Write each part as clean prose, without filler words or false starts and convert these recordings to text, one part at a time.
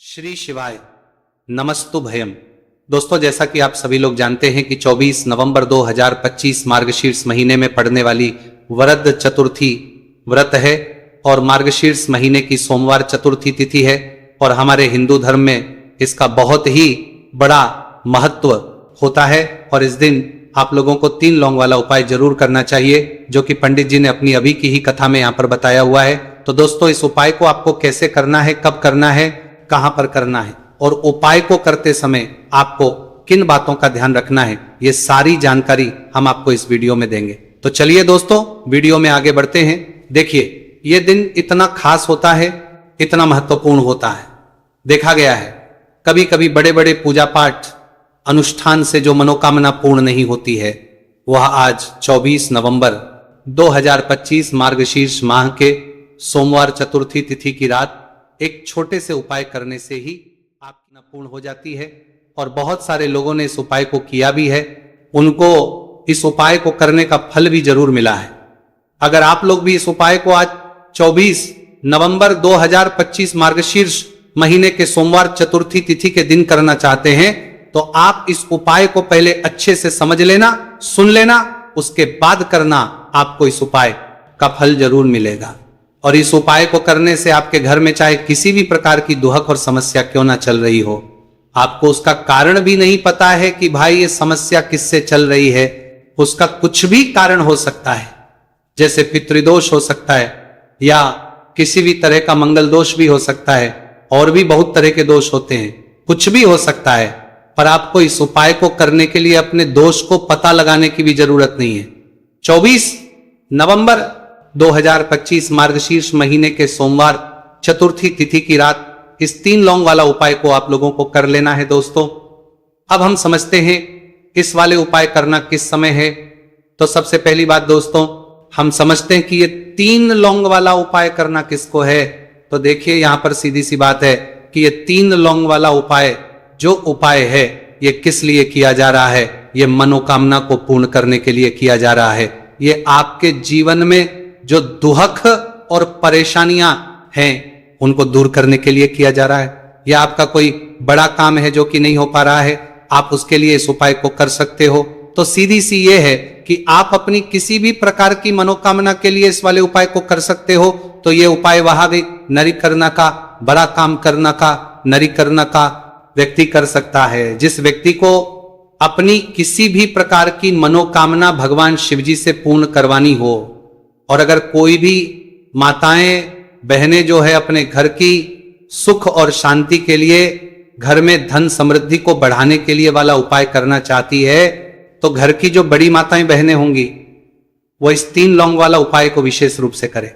श्री शिवाय नमस्तु भयम। दोस्तों, जैसा कि आप सभी लोग जानते हैं कि 24 नवंबर 2025 मार्गशीर्ष महीने में पड़ने वाली वरद चतुर्थी व्रत है और मार्गशीर्ष महीने की सोमवार चतुर्थी तिथि है और हमारे हिंदू धर्म में इसका बहुत ही बड़ा महत्व होता है। और इस दिन आप लोगों को 3 लौंग वाला उपाय जरूर करना चाहिए, जो कि पंडित जी ने अपनी अभी की ही कथा में यहाँ पर बताया हुआ है। तो दोस्तों, इस उपाय को आपको कैसे करना है, कब करना है, कहां पर करना है और उपाय को करते समय आपको किन बातों का ध्यान रखना है, ये सारी जानकारी हम आपको इस वीडियो में देंगे। तो चलिए दोस्तों, वीडियो में आगे बढ़ते हैं। देखिए, ये दिन इतना खास होता है, इतना महत्वपूर्ण होता है। देखा गया है कभी कभी बड़े बड़े पूजा पाठ अनुष्ठान से जो मनोकामना पूर्ण नहीं होती है, वह आज 24 नवंबर 2025 मार्गशीर्ष माह के सोमवार चतुर्थी तिथि की रात एक छोटे से उपाय करने से ही आपकी पूर्ण हो जाती है। और बहुत सारे लोगों ने इस उपाय को किया भी है, उनको इस उपाय को करने का फल भी जरूर मिला है। अगर आप लोग भी इस उपाय को आज 24 नवंबर 2025 मार्गशीर्ष महीने के सोमवार चतुर्थी तिथि के दिन करना चाहते हैं, तो आप इस उपाय को पहले अच्छे से समझ लेना, सुन लेना, उसके बाद करना। आपको इस उपाय का फल जरूर मिलेगा। और इस उपाय को करने से आपके घर में चाहे किसी भी प्रकार की दुहक और समस्या क्यों ना चल रही हो, आपको उसका कारण भी नहीं पता है कि भाई ये समस्या किससे चल रही है, उसका कुछ भी कारण हो सकता है। जैसे पितृदोष हो सकता है, या किसी भी तरह का मंगल दोष भी हो सकता है, और भी बहुत तरह के दोष होते हैं, कुछ भी हो सकता है। पर आपको इस उपाय को करने के लिए अपने दोष को पता लगाने की भी जरूरत नहीं है। 24 नवंबर 2025 मार्गशीर्ष महीने के सोमवार चतुर्थी तिथि की रात इस 3 लौंग वाला उपाय को आप लोगों को कर लेना है। दोस्तों, अब हम समझते हैं इस वाले उपाय करना किस समय है। तो सबसे पहली बात दोस्तों, हम समझते हैं कि ये 3 लौंग वाला उपाय करना किसको है। तो देखिए, यहां पर सीधी सी बात है कि ये 3 लौंग वाला उपाय जो उपाय है, ये किस लिए किया जा रहा है। ये मनोकामना को पूर्ण करने के लिए किया जा रहा है। ये आपके जीवन में जो दुहक और परेशानियां हैं, उनको दूर करने के लिए किया जा रहा है। या आपका कोई बड़ा काम है जो कि नहीं हो पा रहा है, आप उसके लिए इस उपाय को कर सकते हो। तो सीधी सी ये है कि आप अपनी किसी भी प्रकार की मनोकामना के लिए इस वाले उपाय को कर सकते हो। तो ये उपाय वहां भी नरी करना का, बड़ा काम करना का, नरी करना का व्यक्ति कर सकता है। जिस व्यक्ति को अपनी किसी भी प्रकार की मनोकामना भगवान शिवजी से पूर्ण करवानी हो, और अगर कोई भी माताएं बहनें जो है अपने घर की सुख और शांति के लिए, घर में धन समृद्धि को बढ़ाने के लिए वाला उपाय करना चाहती है, तो घर की जो बड़ी माताएं बहनें होंगी, वो इस 3 लौंग वाला उपाय को विशेष रूप से करें।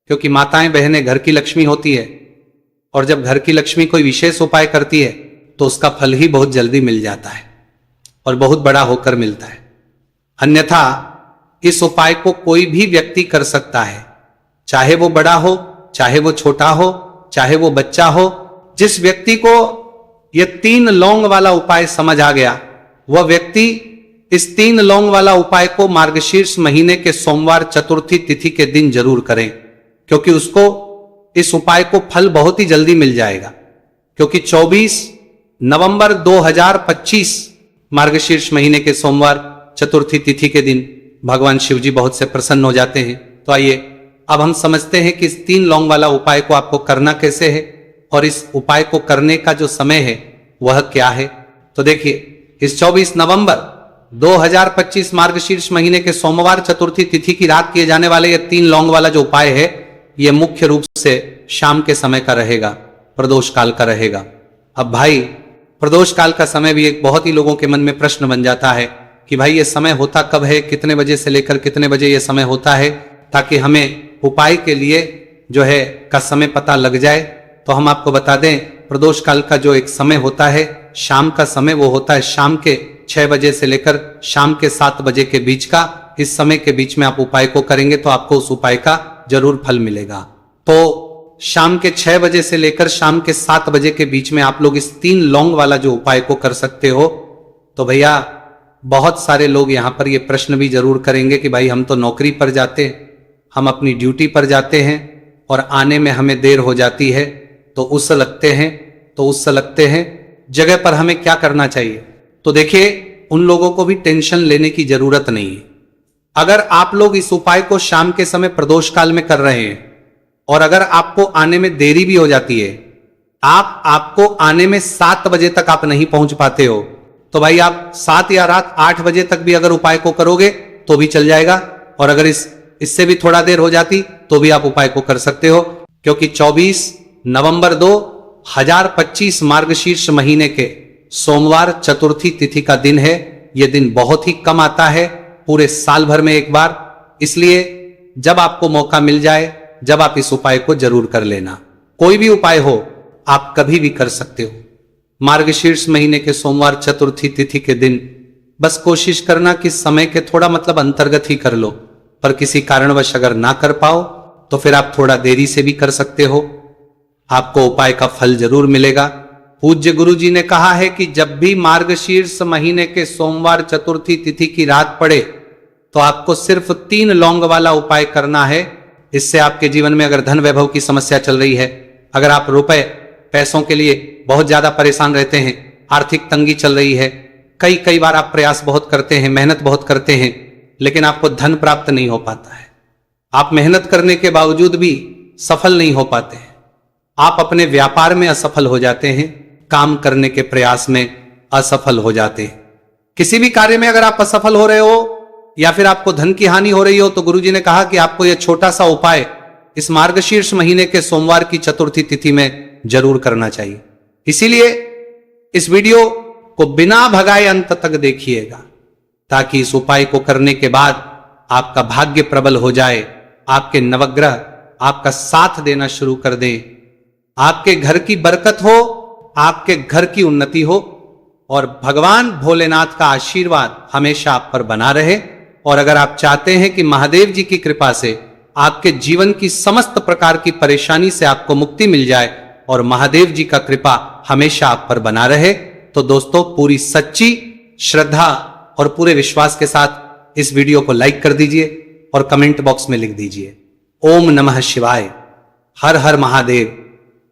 क्योंकि माताएं बहनें घर की लक्ष्मी होती है, और जब घर की लक्ष्मी कोई विशेष उपाय करती है तो उसका फल ही बहुत जल्दी मिल जाता है और बहुत बड़ा होकर मिलता है। अन्यथा इस उपाय को कोई भी व्यक्ति कर सकता है, चाहे वो बड़ा हो, चाहे वो छोटा हो, चाहे वो बच्चा हो। जिस व्यक्ति को यह 3 लौंग वाला उपाय समझ आ गया, वह व्यक्ति इस 3 लौंग वाला उपाय को मार्गशीर्ष महीने के सोमवार चतुर्थी तिथि के दिन जरूर करें, क्योंकि उसको इस उपाय को फल बहुत ही जल्दी मिल जाएगा। क्योंकि 24 नवंबर 2025 मार्गशीर्ष महीने के सोमवार चतुर्थी तिथि के दिन भगवान शिव जी बहुत से प्रसन्न हो जाते हैं। तो आइए अब हम समझते हैं कि इस 3 लौंग वाला उपाय को आपको करना कैसे है, और इस उपाय को करने का जो समय है वह क्या है। तो देखिए, इस 24 नवंबर 2025 मार्गशीर्ष महीने के सोमवार चतुर्थी तिथि की रात किए जाने वाले ये 3 लौंग वाला जो उपाय है, ये मुख्य रूप से शाम के समय का रहेगा, प्रदोष काल का रहेगा। अब भाई, प्रदोष काल का समय भी एक बहुत ही लोगों के मन में प्रश्न बन जाता है कि भाई ये समय होता कब है, कितने बजे से लेकर कितने बजे ये समय होता है, ताकि हमें उपाय के लिए जो है का समय पता लग जाए। तो हम आपको बता दें, प्रदोष काल का जो एक समय होता है, शाम का समय, वो होता है शाम के 6 बजे से लेकर शाम के 7 बजे के बीच का। इस समय के बीच में आप उपाय को करेंगे तो आपको उस उपाय का जरूर फल मिलेगा। तो शाम के 6 बजे से लेकर शाम के 7 बजे के बीच में आप लोग इस 3 लौंग वाला जो उपाय को कर सकते हो। तो भैया, बहुत सारे लोग यहां पर ये प्रश्न भी जरूर करेंगे कि भाई हम तो नौकरी पर जाते, हम अपनी ड्यूटी पर जाते हैं और आने में हमें देर हो जाती है, तो उस लगते हैं तो उससे लगते हैं जगह पर हमें क्या करना चाहिए। तो देखिए, उन लोगों को भी टेंशन लेने की जरूरत नहीं है। अगर आप लोग इस उपाय को शाम के समय प्रदोष काल में कर रहे हैं और अगर आपको आने में देरी भी हो जाती है, आपको आने में 7 बजे तक आप नहीं पहुंच पाते हो, तो भाई आप 7 या रात 8 बजे तक भी अगर उपाय को करोगे तो भी चल जाएगा। और अगर इससे भी थोड़ा देर हो जाती तो भी आप उपाय को कर सकते हो, क्योंकि 24 नवंबर 2025 मार्गशीर्ष महीने के सोमवार चतुर्थी तिथि का दिन है। यह दिन बहुत ही कम आता है, पूरे साल भर में एक बार। इसलिए जब आपको मौका मिल जाए, जब आप इस उपाय को जरूर कर लेना। कोई भी उपाय हो, आप कभी भी कर सकते हो। मार्गशीर्ष महीने के सोमवार चतुर्थी तिथि के दिन बस कोशिश करना कि समय के थोड़ा अंतर्गत ही कर लो, पर किसी कारणवश अगर ना कर पाओ तो फिर आप थोड़ा देरी से भी कर सकते हो। आपको उपाय का फल जरूर मिलेगा। पूज्य गुरु जी ने कहा है कि जब भी मार्गशीर्ष महीने के सोमवार चतुर्थी तिथि की रात पड़े तो आपको सिर्फ 3 लौंग वाला उपाय करना है। इससे आपके जीवन में अगर धन वैभव की समस्या चल रही है, अगर आप रुपए पैसों के लिए बहुत ज्यादा परेशान रहते हैं, आर्थिक तंगी चल रही है, कई बार आप प्रयास बहुत करते हैं, मेहनत बहुत करते हैं, लेकिन आपको धन प्राप्त नहीं हो पाता है। आप मेहनत करने के बावजूद भी सफल नहीं हो पाते हैं। आप अपने व्यापार में असफल हो जाते हैं, काम करने के प्रयास में असफल हो जाते हैं। किसी भी कार्य में अगर आप असफल हो रहे हो या फिर आपको धन की हानि हो रही हो, तो गुरुजी ने कहा कि आपको यह छोटा सा उपाय इस मार्गशीर्ष महीने के सोमवार की चतुर्थी तिथि में जरूर करना चाहिए। इसीलिए इस वीडियो को बिना भगाए अंत तक देखिएगा, ताकि इस उपाय को करने के बाद आपका भाग्य प्रबल हो जाए, आपके नवग्रह आपका साथ देना शुरू कर दें, आपके घर की बरकत हो, आपके घर की उन्नति हो और भगवान भोलेनाथ का आशीर्वाद हमेशा आप पर बना रहे। और अगर आप चाहते हैं कि महादेव जी की कृपा से आपके जीवन की समस्त प्रकार की परेशानी से आपको मुक्ति मिल जाए और महादेव जी का कृपा हमेशा आप पर बना रहे, तो दोस्तों पूरी सच्ची श्रद्धा और पूरे विश्वास के साथ इस वीडियो को लाइक कर दीजिए और कमेंट बॉक्स में लिख दीजिए ओम नमः शिवाय, हर हर महादेव।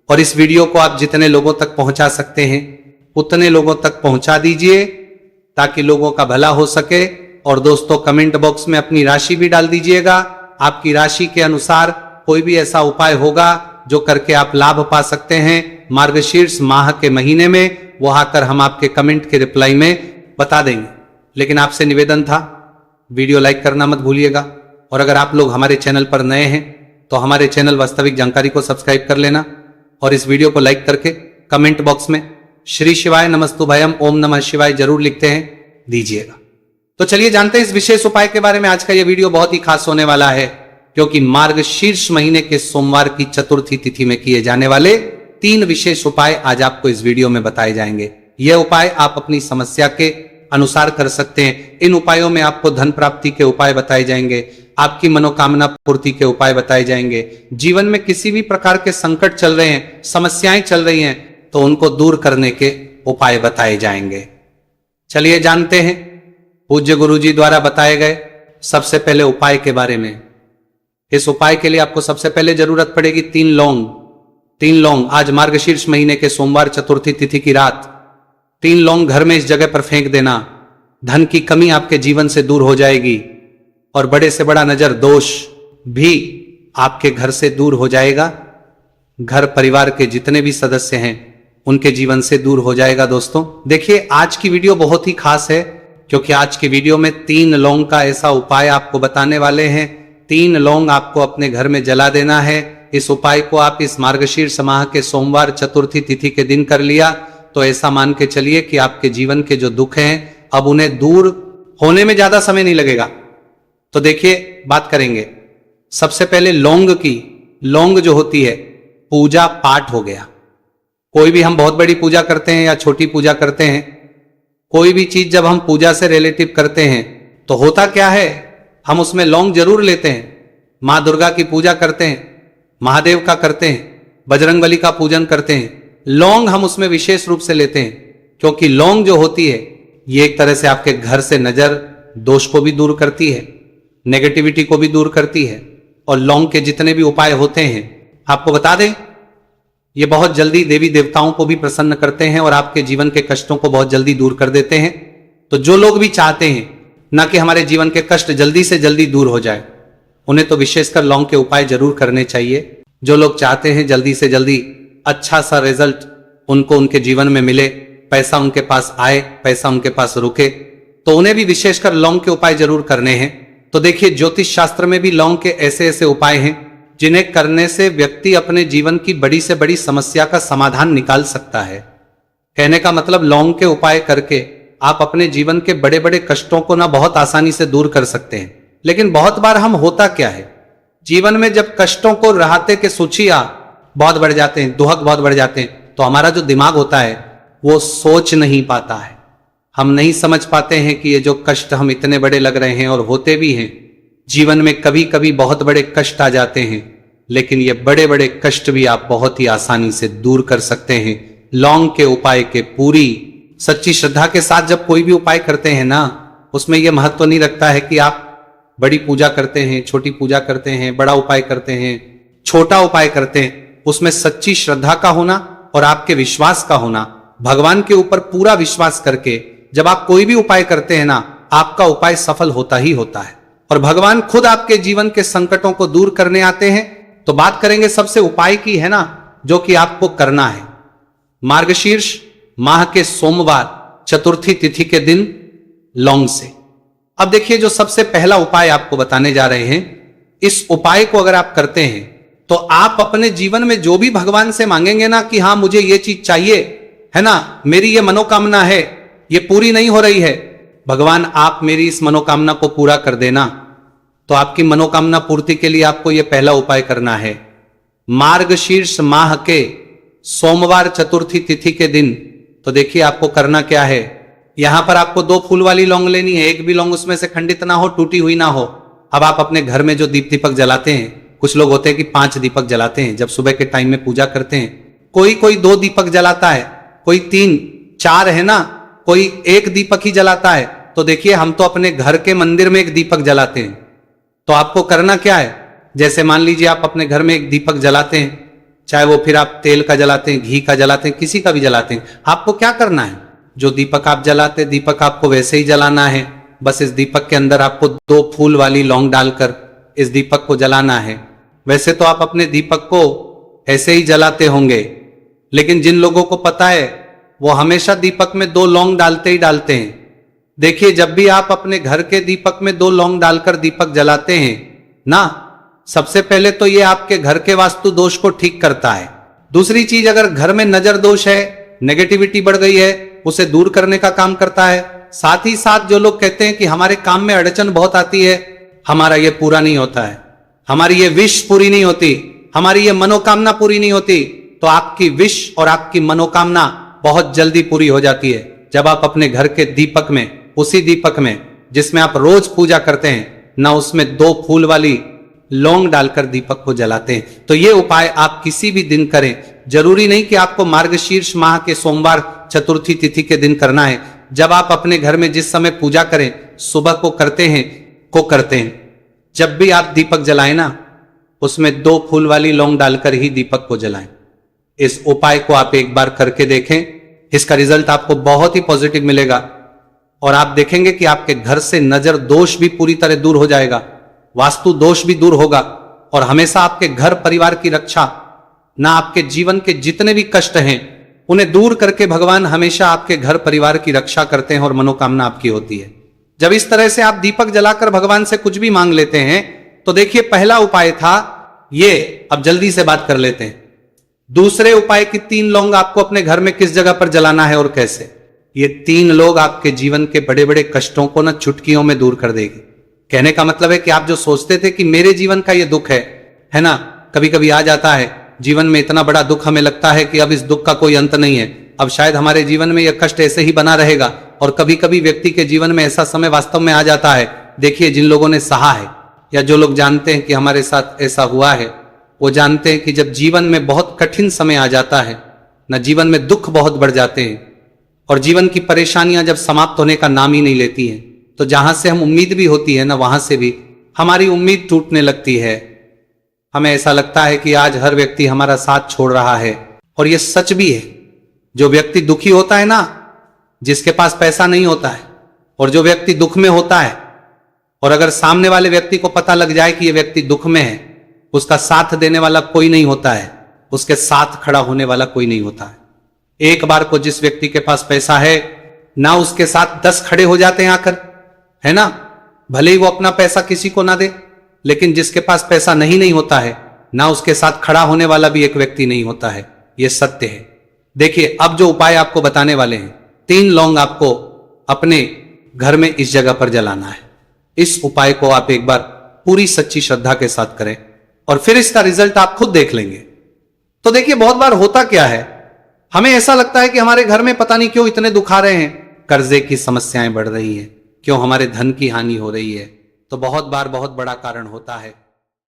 और इस वीडियो को आप जितने लोगों तक पहुंचा सकते हैं उतने लोगों तक पहुंचा दीजिए, ताकि लोगों का भला हो सके। और दोस्तों कमेंट बॉक्स में अपनी राशि भी डाल दीजिएगा। आपकी राशि के अनुसार कोई भी ऐसा उपाय होगा जो करके आप लाभ पा सकते हैं मार्गशीर्ष माह के महीने में, वो आकर हम आपके कमेंट के रिप्लाई में बता देंगे। लेकिन आपसे निवेदन था, वीडियो लाइक करना मत भूलिएगा। और अगर आप लोग हमारे चैनल पर नए हैं तो हमारे चैनल वास्तविक जानकारी को सब्सक्राइब कर लेना और इस वीडियो को लाइक करके कमेंट बॉक्स में श्री शिवाय नमस्तुभयम ओम नमः शिवाय जरूर लिखते हैं दीजिएगा। तो चलिए जानते हैं इस विशेष उपाय के बारे में। आज का यह वीडियो बहुत ही खास होने वाला है, क्योंकि मार्गशीर्ष महीने के सोमवार की चतुर्थी तिथि में किए जाने वाले 3 विशेष उपाय आज आपको इस वीडियो में बताए जाएंगे। यह उपाय आप अपनी समस्या के अनुसार कर सकते हैं। इन उपायों में आपको धन प्राप्ति के उपाय बताए जाएंगे, आपकी मनोकामना पूर्ति के उपाय बताए जाएंगे। जीवन में किसी भी प्रकार के संकट चल रहे हैं, समस्याएं चल रही हैं, तो उनको दूर करने के उपाय बताए जाएंगे। चलिए जानते हैं पूज्य गुरु जी द्वारा बताए गए सबसे पहले उपाय के बारे में। इस उपाय के लिए आपको सबसे पहले जरूरत पड़ेगी 3 लौंग। 3 लौंग आज मार्गशीर्ष महीने के सोमवार चतुर्थी तिथि की रात 3 लौंग घर में इस जगह पर फेंक देना। धन की कमी आपके जीवन से दूर हो जाएगी और बड़े से बड़ा नजर दोष भी आपके घर से दूर हो जाएगा। घर परिवार के जितने भी सदस्य हैं उनके जीवन से दूर हो जाएगा। दोस्तों देखिए, आज की वीडियो बहुत ही खास है, क्योंकि आज की वीडियो में 3 लौंग का ऐसा उपाय आपको बताने वाले हैं। 3 लौंग आपको अपने घर में जला देना है। इस उपाय को आप इस मार्गशीर्ष माह के सोमवार चतुर्थी तिथि के दिन कर लिया तो ऐसा मान के चलिए कि आपके जीवन के जो दुख हैं अब उन्हें दूर होने में ज्यादा समय नहीं लगेगा। तो देखिए बात करेंगे सबसे पहले लौंग की। लौंग जो होती है पूजा पाठ हो गया। कोई भी हम बहुत बड़ी पूजा करते हैं या छोटी पूजा करते हैं, कोई भी चीज जब हम पूजा से रिलेटिव करते हैं तो होता क्या है, हम उसमें लौंग जरूर लेते हैं। माँ दुर्गा की पूजा करते हैं, महादेव का करते हैं, बजरंगबली का पूजन करते हैं, लौंग हम उसमें विशेष रूप से लेते हैं, क्योंकि लौंग जो होती है ये एक तरह से आपके घर से नजर दोष को भी दूर करती है, नेगेटिविटी को भी दूर करती है। और लौंग के जितने भी उपाय होते हैं आपको बता दें, ये बहुत जल्दी देवी देवताओं को भी प्रसन्न करते हैं और आपके जीवन के कष्टों को बहुत जल्दी दूर कर देते हैं। तो जो लोग भी चाहते हैं ना कि हमारे जीवन के कष्ट जल्दी से जल्दी दूर हो जाए, उन्हें तो विशेषकर लौंग के उपाय जरूर करने चाहिए। जो लोग चाहते हैं जल्दी से जल्दी अच्छा सा रिजल्ट उनको उनके जीवन में मिले, पैसा उनके पास आए, पैसा उनके पास रुके, तो उन्हें भी विशेषकर लौंग के उपाय जरूर करने हैं। तो देखिए, ज्योतिष शास्त्र में भी लौंग के ऐसे ऐसे उपाय हैं जिन्हें करने से व्यक्ति अपने जीवन की बड़ी से बड़ी समस्या का समाधान निकाल सकता है। कहने का मतलब, लौंग के उपाय करके आप अपने जीवन के बड़े बड़े कष्टों को ना बहुत आसानी से दूर कर सकते हैं। लेकिन बहुत बार हम होता क्या है, जीवन में जब कष्टों को रहाते के सूचिया बहुत बढ़ जाते हैं, दुहक बहुत बढ़ जाते हैं, तो हमारा जो दिमाग होता है वो सोच नहीं पाता है। हम नहीं समझ पाते हैं कि ये जो कष्ट हम इतने बड़े लग रहे हैं, और होते भी हैं जीवन में, कभी कभी बहुत बड़े कष्ट आ जाते हैं, लेकिन ये बड़े बड़े कष्ट भी आप बहुत ही आसानी से दूर कर सकते हैं लौंग के उपाय के पूरी सच्ची श्रद्धा के साथ। जब कोई भी उपाय करते हैं ना, उसमें यह महत्व नहीं रखता है कि आप बड़ी पूजा करते हैं, छोटी पूजा करते हैं, बड़ा उपाय करते हैं, छोटा उपाय करते हैं। उसमें सच्ची श्रद्धा का होना और आपके विश्वास का होना, भगवान के ऊपर पूरा विश्वास करके जब आप कोई भी उपाय करते हैं ना, आपका उपाय सफल होता ही होता है और भगवान खुद आपके जीवन के संकटों को दूर करने आते हैं। तो बात करेंगे सबसे उपाय की, है ना, जो कि आपको करना है मार्गशीर्ष माह के सोमवार चतुर्थी तिथि के दिन लौंग से। अब देखिए, जो सबसे पहला उपाय आपको बताने जा रहे हैं, इस उपाय को अगर आप करते हैं तो आप अपने जीवन में जो भी भगवान से मांगेंगे ना कि हाँ मुझे ये चीज चाहिए, है ना, मेरी ये मनोकामना है, ये पूरी नहीं हो रही है, भगवान आप मेरी इस मनोकामना को पूरा कर देना। तो आपकी मनोकामना पूर्ति के लिए आपको यह पहला उपाय करना है। मार्गशीर्ष माह के सोमवार चतुर्थी तिथि के दिन, तो देखिए आपको करना क्या है। यहां पर आपको 2 फूल वाली लौंग लेनी है, एक भी लौंग उसमें से खंडित ना हो, टूटी हुई ना हो। अब आप अपने घर में जो दीपक जलाते हैं, कुछ लोग होते हैं कि 5 दीपक जलाते हैं जब सुबह के टाइम में पूजा करते हैं, कोई 2 दीपक जलाता है, कोई 3 4, है ना, कोई 1 दीपक ही जलाता है। तो देखिए, हम तो अपने घर के मंदिर में 1 दीपक जलाते हैं। तो आपको करना क्या है, जैसे मान लीजिए आप अपने घर में 1 दीपक जलाते हैं, चाहे वो फिर आप तेल का जलाते हैं, घी का जलाते हैं, किसी का भी जलाते हैं, आपको क्या करना है, जो दीपक आप जलाते हैं दीपक आपको वैसे ही जलाना है। बस इस दीपक के अंदर आपको 2 फूल वाली लौंग डालकर इस दीपक को जलाना है। वैसे तो आप अपने दीपक को ऐसे ही जलाते होंगे, लेकिन जिन लोगों को पता है वो हमेशा दीपक में 2 लौंग डालते ही डालते हैं। देखिए, जब भी आप अपने घर के दीपक में 2 लौंग डालकर दीपक जलाते हैं ना, सबसे पहले तो ये आपके घर के वास्तु दोष को ठीक करता है। दूसरी चीज, अगर घर में नजर दोष है, नेगेटिविटी बढ़ गई है, उसे दूर करने का काम करता है। साथ ही साथ जो लोग कहते हैं कि हमारे काम में अड़चन बहुत आती है, हमारा ये पूरा नहीं होता है, हमारी ये विश पूरी नहीं होती, हमारी ये मनोकामना पूरी नहीं होती, तो आपकी विश और आपकी मनोकामना बहुत जल्दी पूरी हो जाती है जब आप अपने घर के दीपक में, उसी दीपक में जिसमें आप रोज पूजा करते हैं ना, उसमें 2 फूल वाली लौंग डालकर दीपक को जलाते हैं। तो ये उपाय आप किसी भी दिन करें, जरूरी नहीं कि आपको मार्गशीर्ष माह के सोमवार चतुर्थी तिथि के दिन करना है। जब आप अपने घर में जिस समय पूजा करें, सुबह को करते हैं, जब भी आप दीपक जलाएं ना, उसमें 2 फूल वाली लौंग डालकर ही दीपक को जलाएं। इस उपाय को आप एक बार करके देखें, इसका रिजल्ट आपको बहुत ही पॉजिटिव मिलेगा और आप देखेंगे कि आपके घर से नजर दोष भी पूरी तरह दूर हो जाएगा, वास्तु दोष भी दूर होगा और हमेशा आपके घर परिवार की रक्षा, ना आपके जीवन के जितने भी कष्ट हैं उन्हें दूर करके भगवान हमेशा आपके घर परिवार की रक्षा करते हैं और मनोकामना आपकी होती है। जब इस तरह से आप दीपक जलाकर भगवान से कुछ भी मांग लेते हैं, तो देखिए पहला उपाय था ये। अब जल्दी से बात कर लेते हैं दूसरे उपाय की। 3 लौंग आपको अपने घर में किस जगह पर जलाना है और कैसे। ये 3 लोग आपके जीवन के बड़े बड़े कष्टों को ना चुटकियों में दूर कर देगी। कहने का मतलब है कि आप जो सोचते थे कि मेरे जीवन का ये दुख है ना, कभी कभी आ जाता है जीवन में इतना बड़ा दुख, हमें लगता है कि अब इस दुख का कोई अंत नहीं है, अब शायद हमारे जीवन में यह कष्ट ऐसे ही बना रहेगा। और कभी कभी व्यक्ति के जीवन में ऐसा समय वास्तव में आ जाता है। देखिए, जिन लोगों ने सहा है या जो लोग जानते हैं कि हमारे साथ ऐसा हुआ है, वो जानते हैं कि जब जीवन में बहुत कठिन समय आ जाता है ना, जीवन में दुख बहुत बढ़ जाते हैं और जीवन की परेशानियां जब समाप्त होने का नाम ही नहीं लेती हैं, तो जहां से हम उम्मीद भी होती है ना, वहां से भी हमारी उम्मीद टूटने लगती है। हमें ऐसा लगता है कि आज हर व्यक्ति हमारा साथ छोड़ रहा है, और यह सच भी है। जो व्यक्ति दुखी होता है ना, जिसके पास पैसा नहीं होता है, और जो व्यक्ति दुख में होता है, और अगर सामने वाले व्यक्ति को पता लग जाए कि यह व्यक्ति दुख में है, उसका साथ देने वाला कोई नहीं होता है, उसके साथ खड़ा होने वाला कोई नहीं होता है। एक बार को जिस व्यक्ति के पास पैसा है ना, उसके साथ 10 खड़े हो जाते हैं आकर, है ना, भले ही वो अपना पैसा किसी को ना दे, लेकिन जिसके पास पैसा नहीं होता है ना, उसके साथ खड़ा होने वाला भी एक व्यक्ति नहीं होता है। यह सत्य है। देखिए, अब जो उपाय आपको बताने वाले हैं, 3 लौंग आपको अपने घर में इस जगह पर जलाना है। इस उपाय को आप एक बार पूरी सच्ची श्रद्धा के साथ करें और फिर इसका रिजल्ट आप खुद देख लेंगे। तो देखिए, बहुत बार होता क्या है, हमें ऐसा लगता है कि हमारे घर में पता नहीं क्यों इतने दुख आ रहे हैं, कर्जे की समस्याएं बढ़ रही हैं, क्यों हमारे धन की हानि हो रही है। तो बहुत बार बहुत बड़ा कारण होता है